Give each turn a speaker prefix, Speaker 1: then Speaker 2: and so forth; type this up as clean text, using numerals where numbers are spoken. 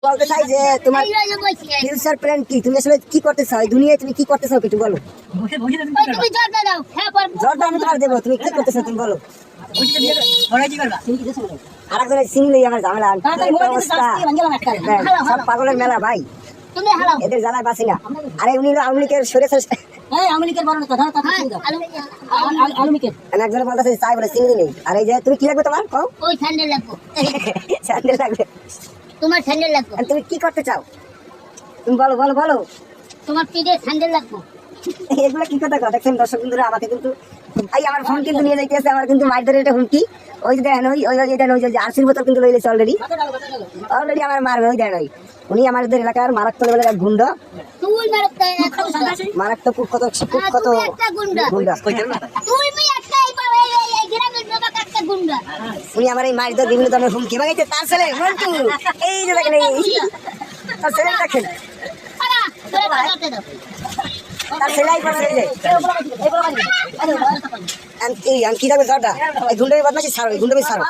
Speaker 1: বলতে চাই যে তোমার ফিউচার প্ল্যান কি? তুমি আসলে কি করতে চাও দুনিয়ায়? তুমি কি করতে চাও একটু বলো।
Speaker 2: তুমি জর্দা দাও, হ্যাঁ পারবো।
Speaker 1: জর্দা আমি তোমার দেবো, তুমি কি করতে চাও তুমি বলো। আরেকজনের সিংলেই আমার ঝামেলা, অবস্থা সব পাগলের মেলা ভাই,
Speaker 2: তুমি হালাও।
Speaker 1: এদের জ্বালায় বাঁচি না। আরে উনি আওয়ামী লীগের সরেছে, একজনে বলতেছে চাই বলে চিংড়ি নেই। আর এই যে তুমি কি লাগবে তোমার কও?
Speaker 2: ওই স্যান্ডেল লাগবো,
Speaker 1: স্যান্ডেল লাগবে।
Speaker 2: তোমার স্যান্ডেল লাগবো।
Speaker 1: আর তুমি কি করতে চাও তুমি বলো বলো বলো।
Speaker 2: তোমার পিঠে স্যান্ডেল লাগবো।
Speaker 1: এগুলো কি কথা কথা দেখছেন দর্শক বন্ধুরা, আমাকে কিন্তু ভাই আমার ফোন কিন্তু নিয়ে যাইতেছে, আমার কিন্তু মাইর ধরে এটা হুমকি। ওই যে দেখেন ওই আরসির বোতল কিন্তু লইলেছে অলরেডি আমার মারবে। ওই দেখেন উনি আমাদের এলাকার মারাত্মক লেভেলের গুন্ডা,
Speaker 2: তুই
Speaker 1: মারাত্মক কত কত গুন্ডা। উনি আমার এই মাইর ধরে বিভিন্ন ধরনের হুমকি ভাঙাইছে। তার ছেলে মন্টু, এই যে দেখেন তার ছেলে দেখেন, তার ছেলে কি থাকবে ঘরটা। এই গুন্ডামি বদমাশি ছাড়ো, এই গুন্ডামি ছাড়ো।